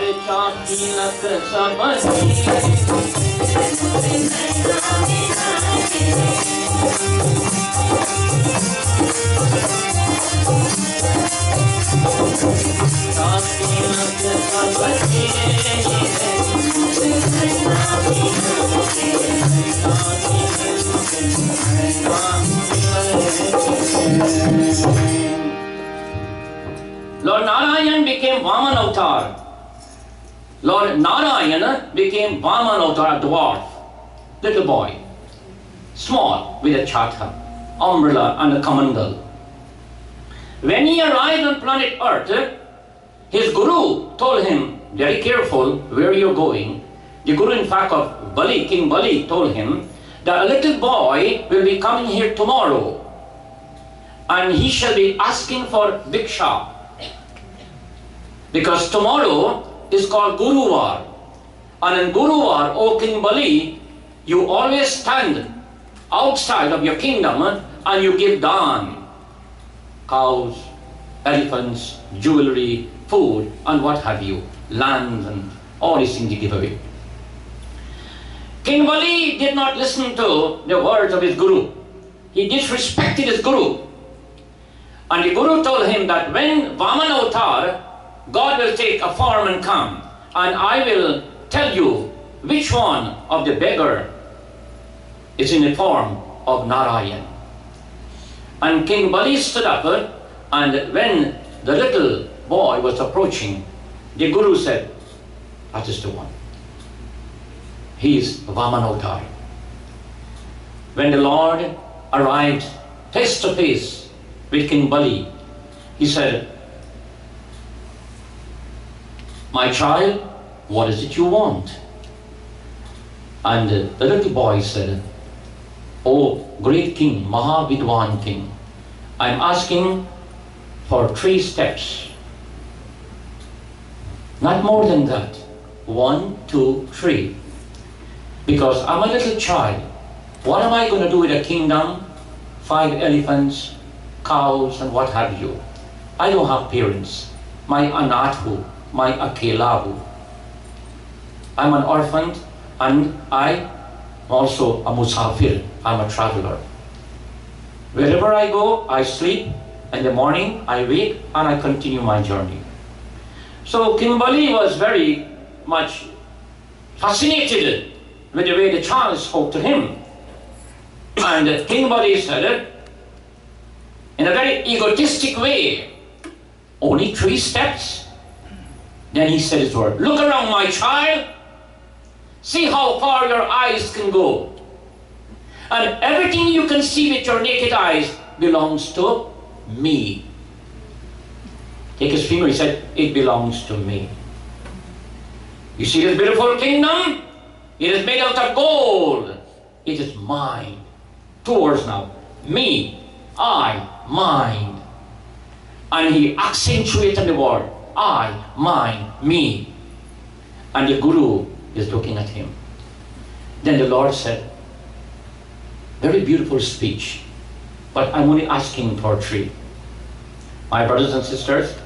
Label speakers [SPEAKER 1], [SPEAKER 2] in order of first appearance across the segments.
[SPEAKER 1] Lord Narayan became Vaman Avatar. Lord Narayana became Vaman Avatar, a dwarf, little boy, small, with a chata, umbrella and a kamandal. When he arrived on planet Earth, his guru told him, very careful where you're going. The guru, in fact, of Bali, King Bali, told him that a little boy will be coming here tomorrow and he shall be asking for Bhiksha. Because tomorrow is called Guruvar. And in Guruvar, O King Bali, you always stand outside of your kingdom and you give dhan. Cows, elephants, jewelry, food, and what have you. Lands and all these things you give away. King Bali did not listen to the words of his guru. He disrespected his guru. And the guru told him that when Vaman Avatar, God will take a form and come, and I will tell you which one of the beggar is in the form of Narayan. And King Bali stood up, and when the little boy was approaching, the guru said, that is the one. He is Vaman Avatar. When the Lord arrived face to face with King Bali, he said, my child, what is it you want? And the little boy said, oh great king, Mahavidwan king, I am asking for 3 steps. Not more than that. 1, 2, 3. Because I'm a little child. What am I going to do with a kingdom? 5 elephants, cows, and what have you. I don't have parents. My anathu, my akelahu. I'm an orphan, and I'm also a musafir. I'm a traveler. Wherever I go, I sleep. In the morning, I wake and I continue my journey. So King Bali was very much fascinated with the way the child spoke to him. And King Bali said, in a very egotistic way, only 3 steps? Then he said his word, look around, my child. See how far your eyes can go. And everything you can see with your naked eyes belongs to me. Take his finger, he said, it belongs to me. You see this beautiful kingdom? It is made out of gold. It is mine. 2 words now. Me, I, mine. And he accentuated the word, I, mine, me. And the guru is looking at him. Then the Lord said, very beautiful speech, but I'm only asking for 3. My brothers and sisters,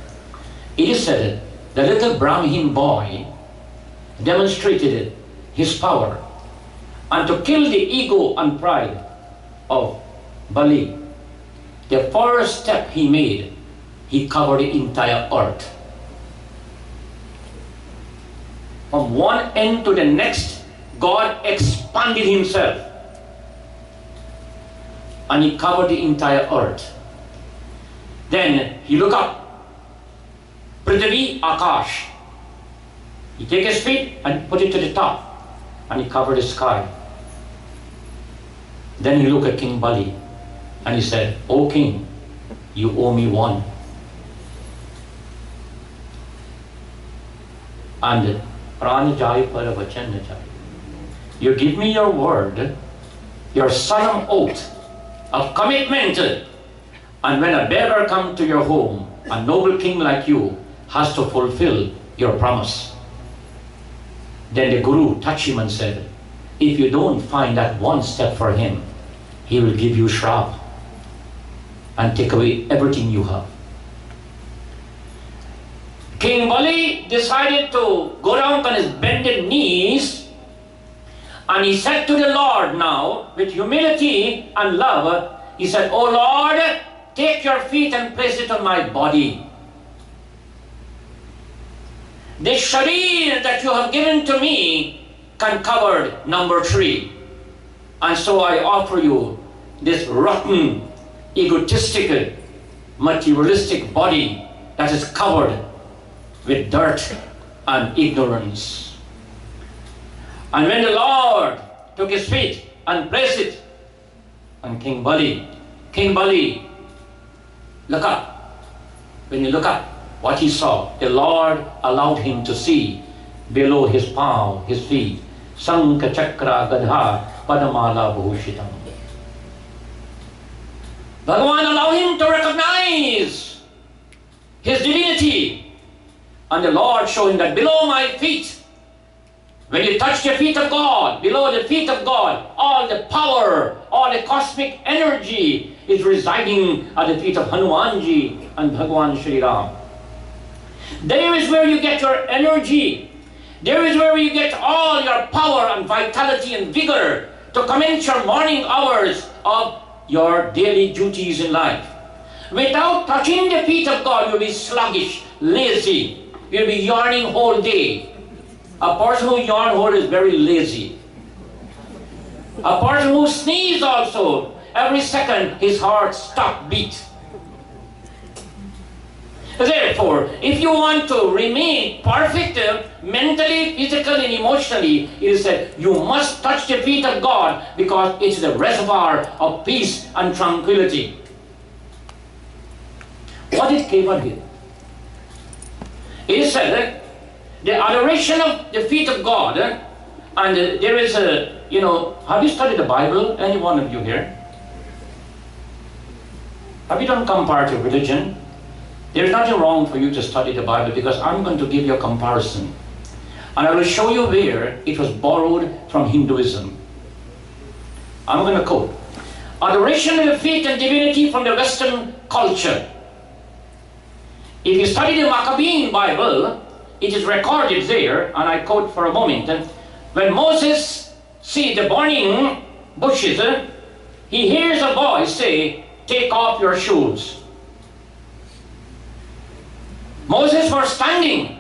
[SPEAKER 1] it is said the little Brahmin boy demonstrated his power, and to kill the ego and pride of Bali, the first step he made, he covered the entire earth. From one end to the next, God expanded himself, and he covered the entire earth. Then he looked up, Prithvi Akash. He took his feet and put it to the top, and he covered the sky. Then he looked at King Bali, and he said, O king, you owe me 1. And Pran Jai Par Vachan Jai. You give me your word, your solemn oath of commitment, and when a beggar comes to your home, a noble king like you has to fulfill your promise. Then the guru touched him and said, if you don't find that 1 step for him, he will give you shrap and take away everything you have. King Bali decided to go down on his bended knees, and he said to the Lord now, with humility and love, he said, "Oh Lord, take your feet and place it on my body. The sharir that you have given to me can cover number 3. And so I offer you this rotten, egotistical, materialistic body that is covered with dirt and ignorance." And when the Lord took his feet and placed it on King Bali, look up. When you look up, what he saw, the Lord allowed him to see below his palm, his feet, Sankha Chakra Gadha Padamala Bhushitam. Bhagavan allowed him to recognize his divinity. And the Lord showed him that below my feet, when you touch the feet of God, below the feet of God, all the power, all the cosmic energy is residing at the feet of Hanumanji and Bhagavan Shri Ram. There is where you get your energy. There is where you get all your power and vitality and vigor to commence your morning hours of your daily duties in life. Without touching the feet of God, you'll be sluggish, lazy. You'll be yawning whole day. A person who yarns whole is very lazy. A person who sneezes also, every second his heart stops beat. Therefore, if you want to remain perfect mentally, physically, and emotionally, it is said you must touch the feet of God because it's the reservoir of peace and tranquility. What did Kevad do? It is said the adoration of the feet of God, and there is a, have you studied the Bible? Any one of you here? Have you done comparative religion? There is nothing wrong for you to study the Bible because I'm going to give you a comparison. And I will show you where it was borrowed from Hinduism. I'm going to quote. Adoration of the feet and divinity from the Western culture. If you study the Maccabean Bible, it is recorded there, and I quote for a moment. When Moses sees the burning bushes, he hears a voice say, "Take off your shoes." Moses was standing,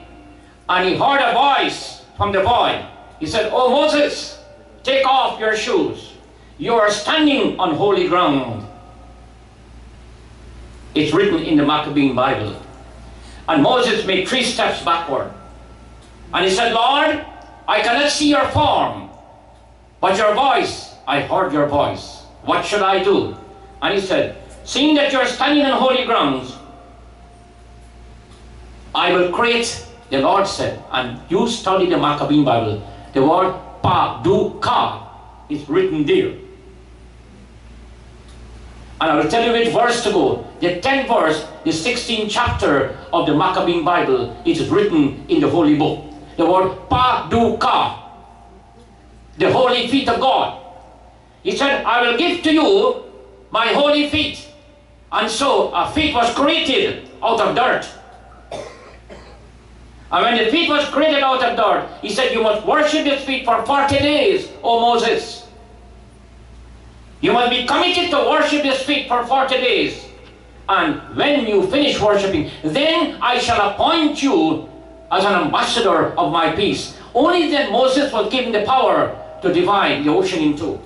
[SPEAKER 1] and he heard a voice from the boy. He said, "Oh Moses, take off your shoes. You are standing on holy ground." It's written in the Maccabean Bible. And Moses made 3 steps backward. And he said, "Lord, I cannot see your form, but your voice, I heard your voice. What should I do?" And he said, "Seeing that you are standing on holy grounds, I will create," the Lord said, and you study the Maccabean Bible, the word Paduka is written there. And I will tell you which verse to go. The 10th verse, the 16th chapter of the Maccabean Bible, it is written in the holy book. The word Paduka, the holy feet of God. He said, "I will give to you my holy feet." And so a feet was created out of dirt. And when the feet was created out of dirt, he said, "You must worship his feet for 40 days, O Moses. You must be committed to worship his feet for 40 days. And when you finish worshiping, then I shall appoint you as an ambassador of my peace." Only then Moses was given the power to divide the ocean in two.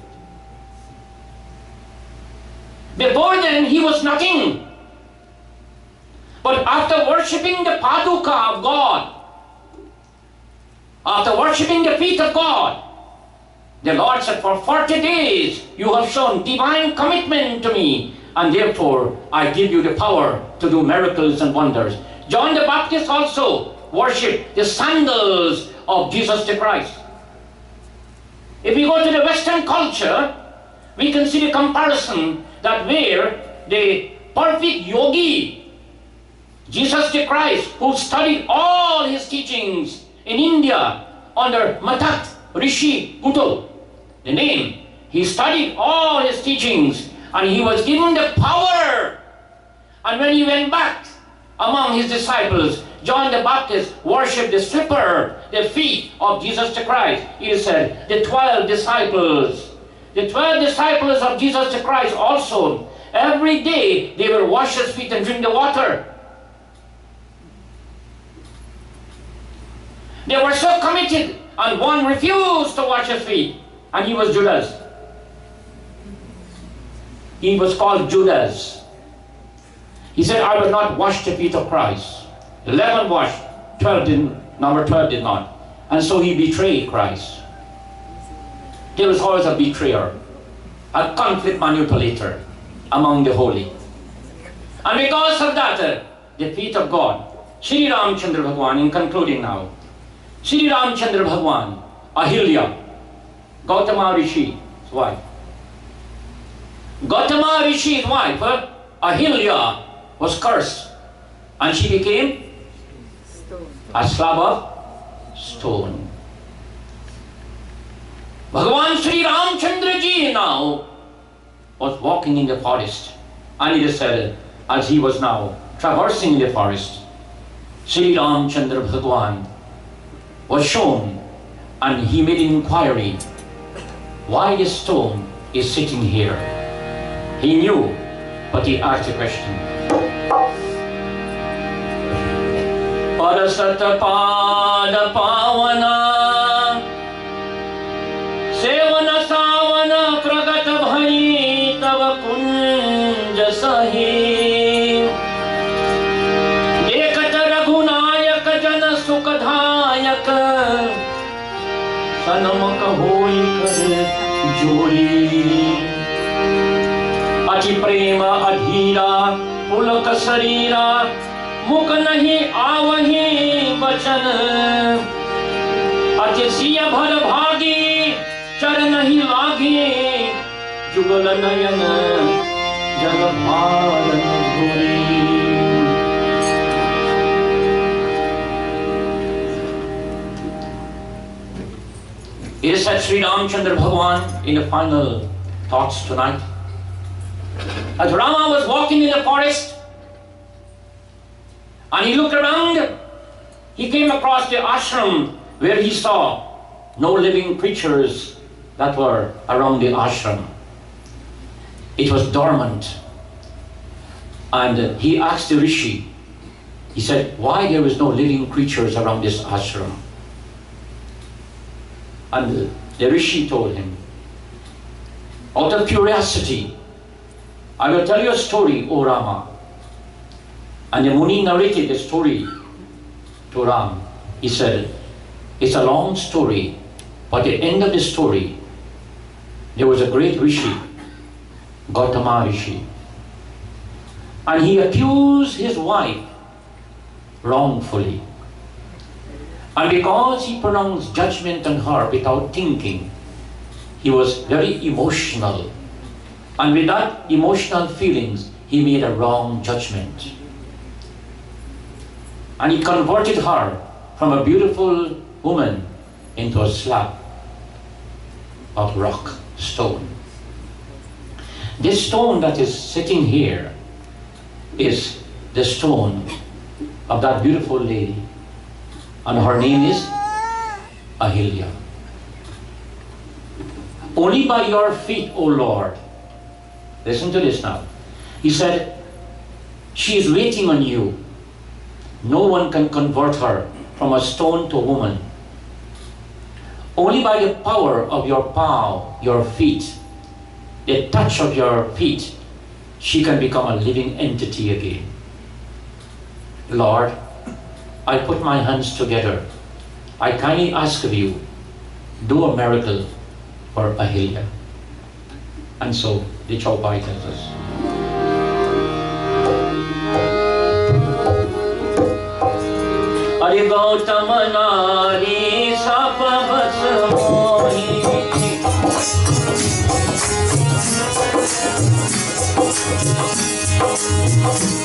[SPEAKER 1] Before then, he was nothing. But after worshiping the Paduka of God, after worshiping the feet of God, the Lord said, "For 40 days you have shown divine commitment to me, and therefore I give you the power to do miracles and wonders." John the Baptist also worshipped the sandals of Jesus the Christ. If we go to the Western culture, we can see the comparison that where the perfect yogi, Jesus the Christ, who studied all his teachings in India under Matat Rishi Gudal, the name, he studied all his teachings and he was given the power. And when he went back among his disciples, John the Baptist worshipped the slipper, the feet of Jesus the Christ. He said, the 12 disciples. The 12 disciples of Jesus the Christ also, every day they will wash his feet and drink the water. They were so committed, and one refused to wash his feet, and he was Judas. He was called Judas. He said, I will not wash the feet of Christ. 11 washed, 12 didn't, number 12 did not. And so he betrayed Christ. There was always a betrayer, a conflict manipulator among the holy. And because of that, the feet of God, Shri Ramchandra Bhagwan, in concluding now, Shri Ramchandra Bhagwan, Ahilya, Gautama Rishi's wife. Gautama Rishi's wife, Ahilya, was cursed, and she became a slab of stone. Bhagavan Sri Ramchandra Ji now was walking in the forest, and it is said, as he was now traversing the forest, Sri Ramchandra Bhagwan was shown, and he made an inquiry, why this stone is sitting here. He knew, but he asked a question. Parasat pada pavana sevana savana pragat bhai tav kunj sahi dekat raghunayak jana sukadhayak sanamak hoi kar jori ati prema adhira pulak sarira मुख नहीं आवही बचन अतिशय भल भागी चर नहीं लागी जुगल नयन जग भारन घोरी. It is said Sri Ramchandra Bhagwan in the final thoughts tonight, as Rama was walking in the forest, and he looked around, he came across the ashram where he saw no living creatures that were around the ashram. It was dormant. And he asked the rishi, he said, why there was no living creatures around this ashram? And the rishi told him, out of curiosity, I will tell you a story, O Rama. And the Muni narrated the story to Ram. He said, it's a long story, but at the end of the story, there was a great rishi, Gautama Rishi. And he accused his wife wrongfully. And because he pronounced judgment on her without thinking, he was very emotional. And with that emotional feelings, he made a wrong judgment. And he converted her from a beautiful woman into a slab of rock, stone. This stone that is sitting here is the stone of that beautiful lady, and her name is Ahilya. Only by your feet, O Lord, listen to this now. He said, she is waiting on you. No one can convert her from a stone to a woman. Only by the power of your palm, your feet, the touch of your feet, she can become a living entity again. Lord, I put my hands together. I kindly ask of you, do a miracle for Ahilya. And so the Chaupai tells us. Ari Gautama Nari Sapavas Mohi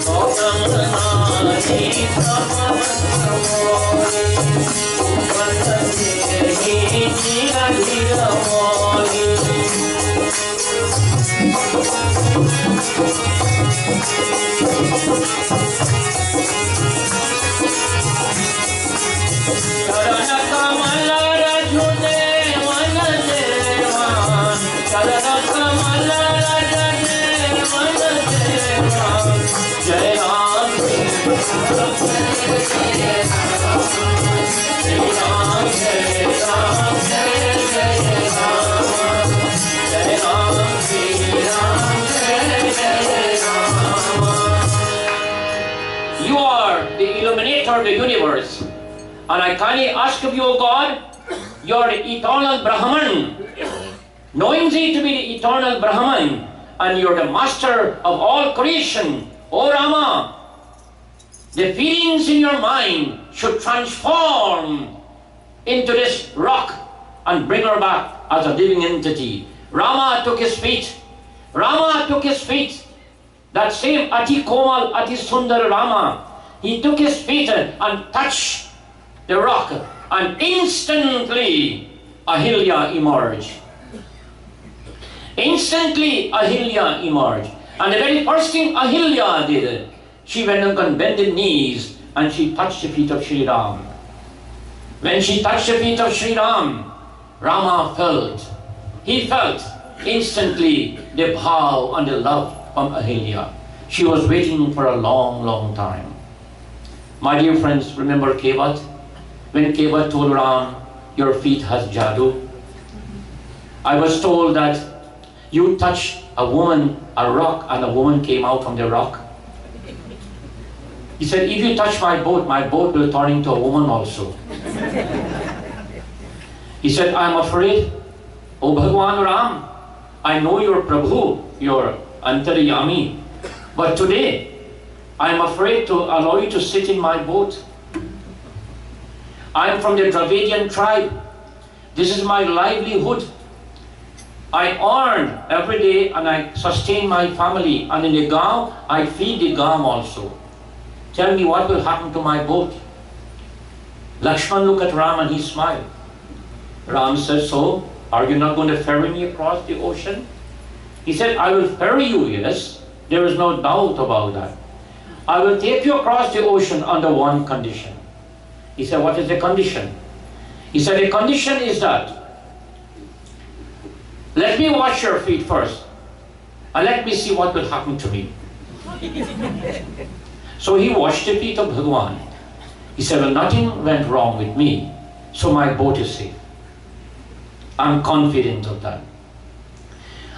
[SPEAKER 1] Gautama Nari Sapavas Mohi Vatadhi Nira Nira Mohi You are the illuminator of the universe. And I kindly ask of you, O God, you are the eternal Brahman. Knowing thee to be the eternal Brahman, and you are the master of all creation, O Rama, the feelings in your mind should transform into this rock and bring her back as a living entity. Rama took his feet. Rama took his feet. That same Ati Komal, Ati Sundar Rama, he took his feet and touched the rock, and instantly Ahilya emerged. Instantly Ahilya emerged. And the very first thing Ahilya did, she went on bended knees and she touched the feet of Sri Ram. When she touched the feet of Sri Ram, Rama felt, he felt instantly the bhav and the love from Ahilya. She was waiting for a long, long time. My dear friends, remember Kevat? When Kevat told Ram, your feet has jadoo. I was told that you touched a woman, a rock, and a woman came out from the rock. He said, if you touch my boat will turn into a woman also. He said, I am afraid, O Bhagwan Ram, I know your Prabhu, your Antaryami, but today I am afraid to allow you to sit in my boat. I am from the Dravidian tribe. This is my livelihood. I earn every day and I sustain my family, and in the gaon, I feed the gaon also. Tell me what will happen to my boat. Lakshman looked at Ram and he smiled. Ram said, so, are you not going to ferry me across the ocean? He said, I will ferry you, yes. There is no doubt about that. I will take you across the ocean under one condition. He said, what is the condition? He said, the condition is that let me wash your feet first and let me see what will happen to me. So he washed the feet of Bhagwan. He said, well, nothing went wrong with me, so my boat is safe. I'm confident of that.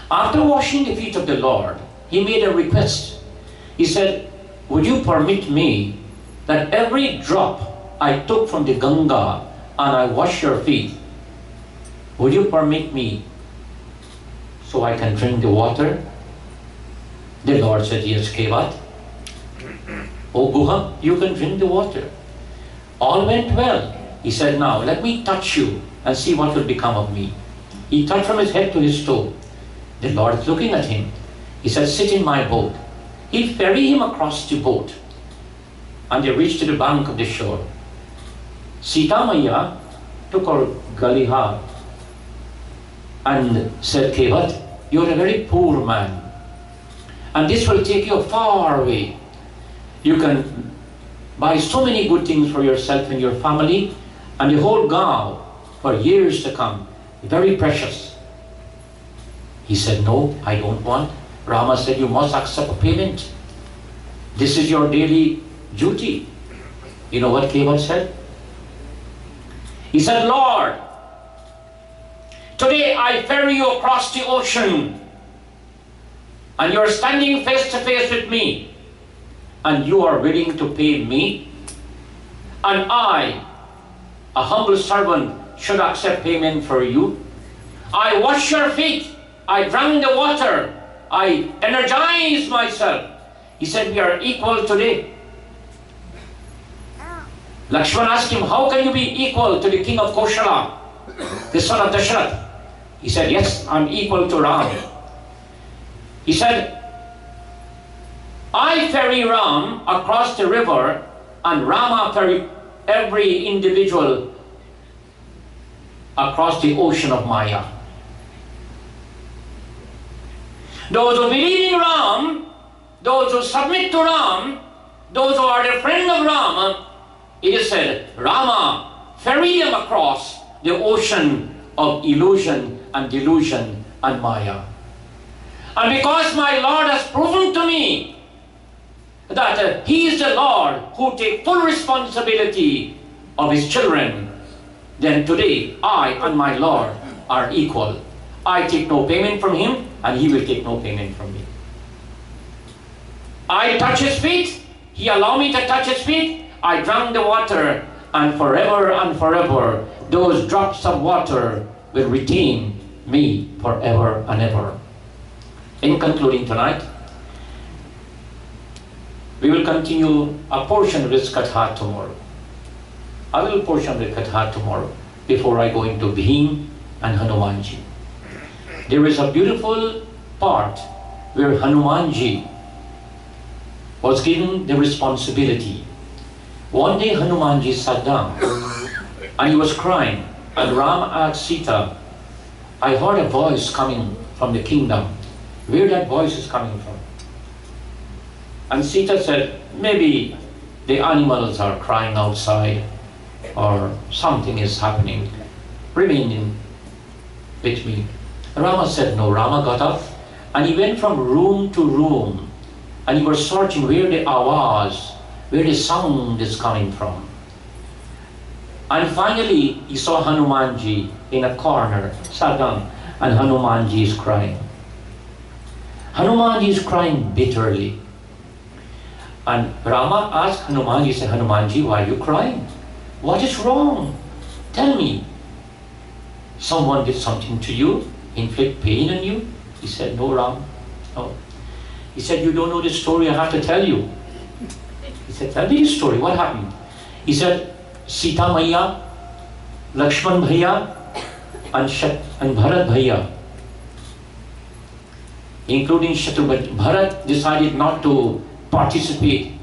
[SPEAKER 1] After washing the feet of the Lord, he made a request. He said, would you permit me that every drop I took from the Ganga and I wash your feet, would you permit me so I can drink the water? The Lord said, yes, Kevat. Oh Guha, you can drink the water. All went well. He said, now let me touch you and see what will become of me. He touched from his head to his toe. The Lord is looking at him. He said, sit in my boat. He ferried him across the boat and they reached to the bank of the shore. Sita Maya took her Galihar and said, Kevat, you're a very poor man and this will take you far away. You can buy so many good things for yourself and your family and the whole gaon for years to come. Very precious. He said, no, I don't want. Rama said, you must accept a payment. This is your daily duty. You know what Kevat said? He said, Lord, today I ferry you across the ocean and you're standing face to face with me and you are willing to pay me, and I, a humble servant, should accept payment for you. I wash your feet, I drank the water, I energize myself. He said, we are equal today. Lakshman asked him, how can you be equal to the king of Koshala, the son of Dashrath? He said, yes, I'm equal to Ram. He said, I ferry Ram across the river and Rama ferry every individual across the ocean of Maya. Those who believe in Ram, those who submit to Ram, those who are the friend of Ram, it is said, Rama ferry them across the ocean of illusion and delusion and Maya. And because my Lord has proven to me that He is the Lord who takes full responsibility of His children, then today I and my Lord are equal. I take no payment from Him and He will take no payment from me. I touch His feet, He allowed me to touch His feet, I drank the water, and forever, those drops of water will retain me forever and ever. In concluding tonight, we will continue a portion of this Katha tomorrow. I will portion the Katha tomorrow before I go into Bhim and Hanumanji. There is a beautiful part where Hanumanji was given the responsibility. One day Hanumanji sat down and he was crying, and Ram asked Sita, I heard a voice coming from the kingdom. Where that voice is coming from? And Sita said, maybe the animals are crying outside or something is happening. Remain with me. Rama said no. Rama got up and he went from room to room and he was searching where the awaz, where the sound is coming from. And finally he saw Hanumanji in a corner, sat down, and Hanumanji is crying. Hanumanji is crying bitterly. And Rama asked Hanumanji, he said, Hanumanji, why are you crying? What is wrong? Tell me. Someone did something to you? Inflict pain on you? He said, no, Ram. No. He said, you don't know the story, I have to tell you. He said, tell me the story, what happened? He said, Sita Maiya, Lakshman Bhaiya, and Bharat Bhaiya, including Shatrughan. Bharat decided not to participate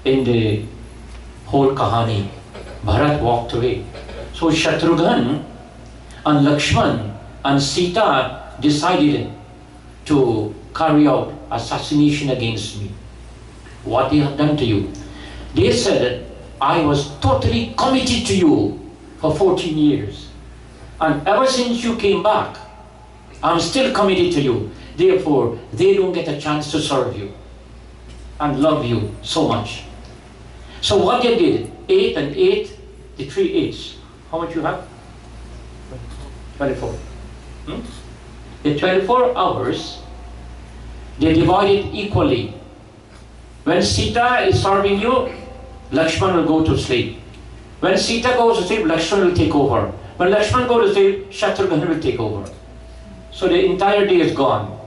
[SPEAKER 1] in the whole kahani. Bharat walked away. So Shatrughan and Lakshman and Sita decided to carry out assassination against me. What they have done to you? They said, I was totally committed to you for 14 years. And ever since you came back, I'm still committed to you. Therefore, they don't get a chance to serve you and love you so much. So what they did, 8 and 8, the 3 8s. How much you have? 24. The 24 hours, they divided equally. When Sita is serving you, Lakshman will go to sleep. When Sita goes to sleep, Lakshman will take over. When Lakshman goes to sleep, Shatrughan will take over. So the entire day is gone,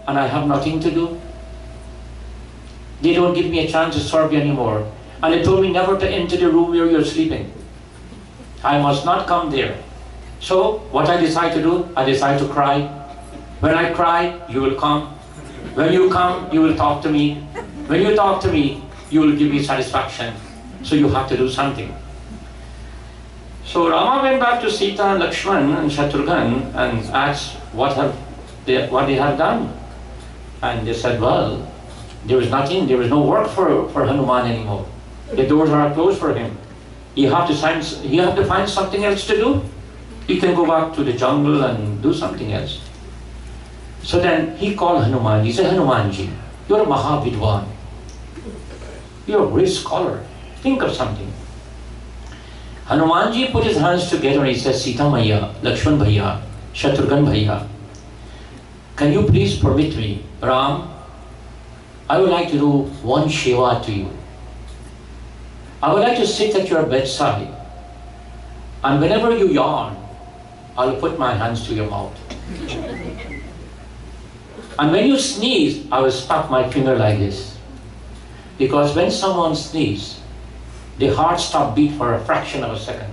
[SPEAKER 1] and I have nothing to do. They don't give me a chance to serve you anymore. And they told me never to enter the room where you're sleeping. I must not come there. So what I decide to do, I decide to cry. When I cry, you will come. When you come, you will talk to me. When you talk to me, you will give me satisfaction. So you have to do something. So Rama went back to Sita and Lakshman and Shatrughan and asked what they have done. And they said, well, there is nothing, there is no work for Hanuman anymore. The doors are closed for him. You have to find something else to do. He can go back to the jungle and do something else. So then he called Hanuman. He said, Hanumanji, you're a Mahavidwan. You're a great scholar. Think of something. Hanumanji put his hands together and he said, Sita Maiya, Lakshman Bhaiya, Shatrughan Bhaiya, can you please permit me, Ram, I would like to do one Shiva to you. I would like to sit at your bedside, and whenever you yawn, I will put my hands to your mouth. And when you sneeze, I will stuck my finger like this. Because when someone sneezes, the heart stops beat for a fraction of a second.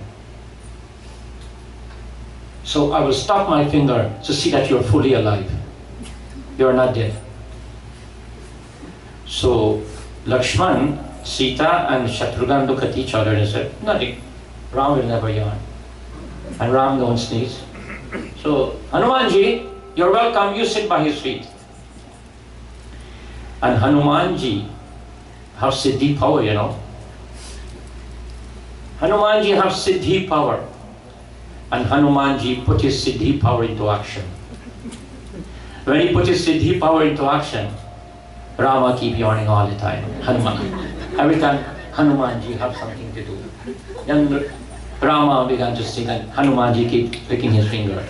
[SPEAKER 1] So I will stop my finger to see that you're fully alive. You're not dead. So Lakshman, Sita and Shatrughan look at each other and said, nothing. Ram will never yawn. And Ram don't sneeze. So Hanumanji, you're welcome, you sit by his feet. And Hanumanji have Siddhi power, you know. Hanumanji have Siddhi power, and Hanumanji put his Siddhi power into action. When he put his Siddhi power into action, Rama keep yawning all the time. Hanuman. Every time Hanumanji have something to do, then Rama began to sing and Hanumanji keep picking his finger.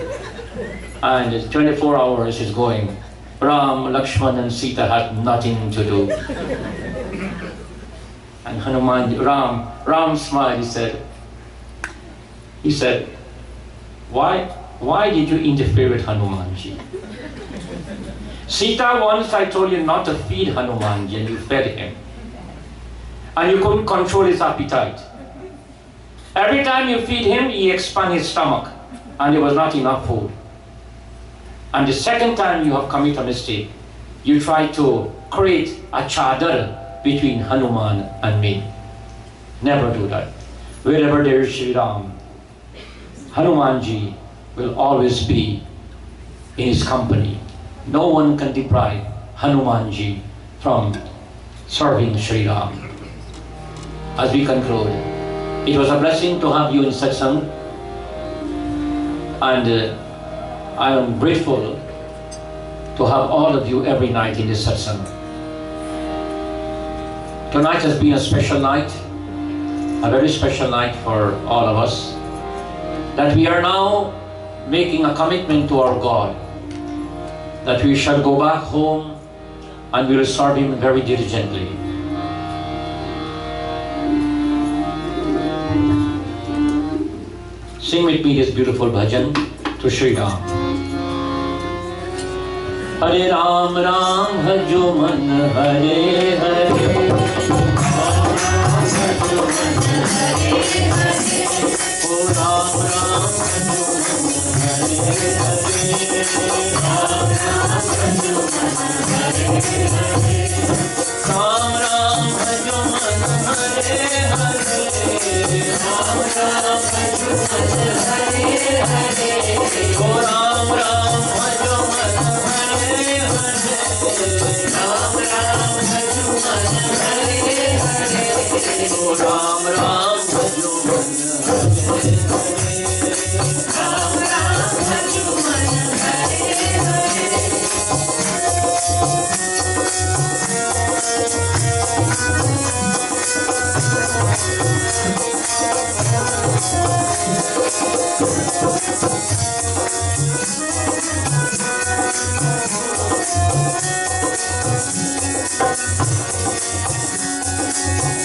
[SPEAKER 1] And 24 hours is going. Ram, Lakshman and Sita had nothing to do. And Ram smiled, he said, why did you interfere with Hanumanji? Sita, once I told you not to feed Hanumanji and you fed him. And you couldn't control his appetite. Every time you feed him, he expand his stomach and there was not enough food. And the second time you have committed a mistake, you try to create a chadar between Hanuman and me. Never do that. Wherever there is Sri Ram, Hanumanji will always be in his company. No one can deprive Hanumanji from serving Sri Ram. As we conclude, it was a blessing to have you in satsang, and I am grateful to have all of you every night in this satsang. Tonight has been a special night, a very special night for all of us, that we are now making a commitment to our God, that we shall go back home and we will serve Him very diligently. Sing with me this beautiful bhajan to Sri Ram. Hare Ram Ram bhajo man, Hare Hare Ram bhajo man, Hare Hare. O Ram Ram bhajo man, Hare Hare. Ram Ram bhajo man, Hare Hare. Ram Ram bhajo man, Hare Hare. Ram Ram bhajo man, Hare Hare. O Ram Ram bhajo man, Hare Hare. Ram Ram bhajo man, Hare Hare. O Ram Ram bhajo man, Hare Hare. Ram Ram bhajo man, Hare Hare.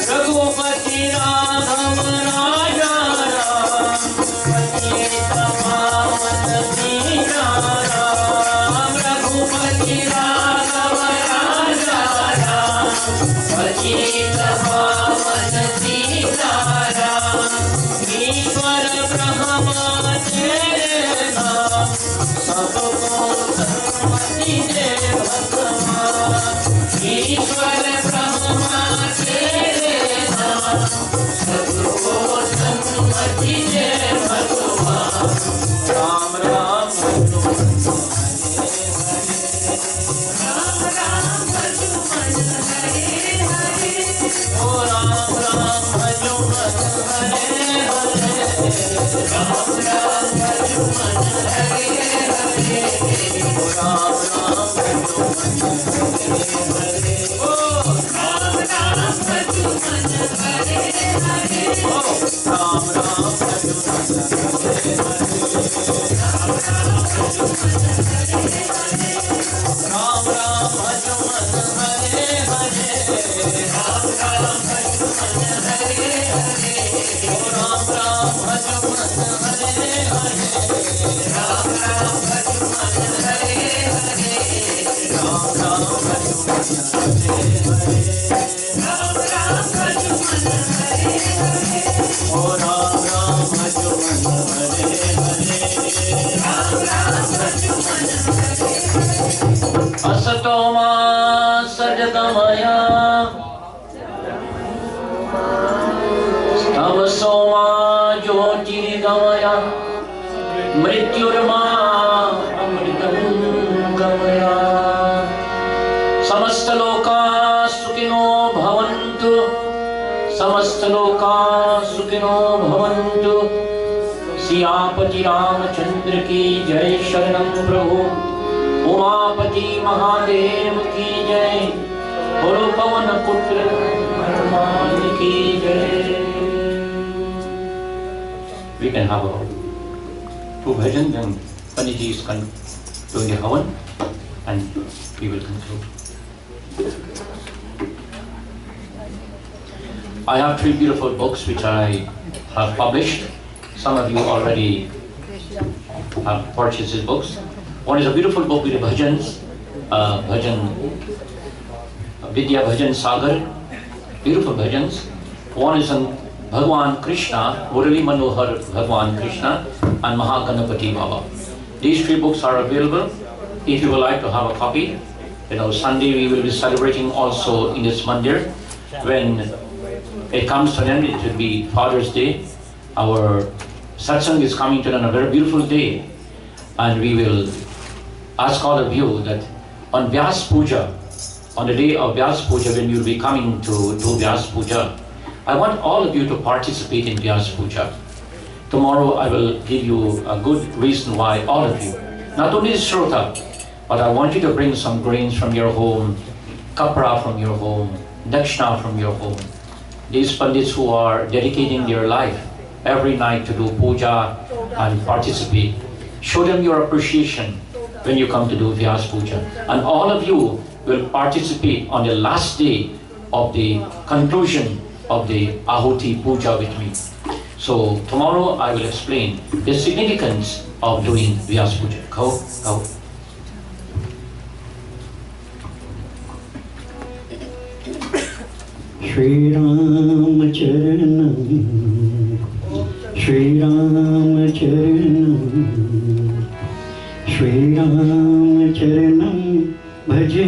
[SPEAKER 1] Raghupati Raghav Raja Ram, Patiet Pavan Sita Ram. Raghupati Raghav Raja Ram, Patiet Pavan Sita Ram. Ishwar Brahma Tere Naam, Sabko Sarvati De Bhagwan. Ishwar Brahma Tere Naam, Sabko Sarvati De Bhagwan. Ram Ram bhajo man, Hare Hare. Ram Ram bhajo man, Hare Hare. Ram Ram bhajo man, Hare Hare. O Ram Ram bhajo man, Hare Hare. O Ram Ram bhajo man, Hare Hare. O Ram Ram bhajo man, Hare Hare. Ram Ram bhajo man, Hare Hare. Ram Ram bhajo man, Hare Hare. Ram Ram bhajo man, Hare Hare. O Ram Ram bhajo man, Hare Hare. Ram Ram bhajo man, Hare Hare. Ram Ram bhajo man, Hare Hare. Ram Ram bhajo man, Hare Hare. O Ram Ram bhajo man, Hare Hare. Ram Ram bhajo man, Hare Hare. Asato ma sajgamaya, tamaso ma jyotirgamaya, mrityurma amritam gamaya. Samasta loka sukhino bhavantu, samasta loka सुखिनो भवन्तु। सियापति रामचंद्र की जय। शरणं प्रभु उमापति महादेव की जय। बोलो पवन पुत्र हनुमान की जय। We can have two bhajans, then Panditji is doing the Havan and we will conclude. I have 3 beautiful books which I have published. Some of you already have purchased these books. One is a beautiful book with the bhajans, Vidya Bhajan Sagar, beautiful bhajans. One is on Bhagwan Krishna, Murali Manohar Bhagwan Krishna, and Mahaganapati Baba. These 3 books are available. If you would like to have a copy, Sunday we will be celebrating also in this mandir. When it comes to an end, it will be Father's Day. Our satsang is coming to an a very beautiful day, and we will ask all of you that on Vyas Puja, on the day of Vyas Puja, when you will be coming to do Vyas Puja, I want all of you to participate in Vyas Puja. Tomorrow I will give you a good reason why all of you, not only Shrota, but I want you to bring some grains from your home, kapra from your home, dakshina from your home. These pandits who are dedicating their life every night to do puja and participate, show them your appreciation when you come to do Vyas Puja. And all of you will participate on the last day of the conclusion of the Ahuti Puja with me. So tomorrow I will explain the significance of doing Vyas Puja. Go.
[SPEAKER 2] Shri Ram Charanam, Shri Ram Charanam, Shri Ram Charanam Bhaje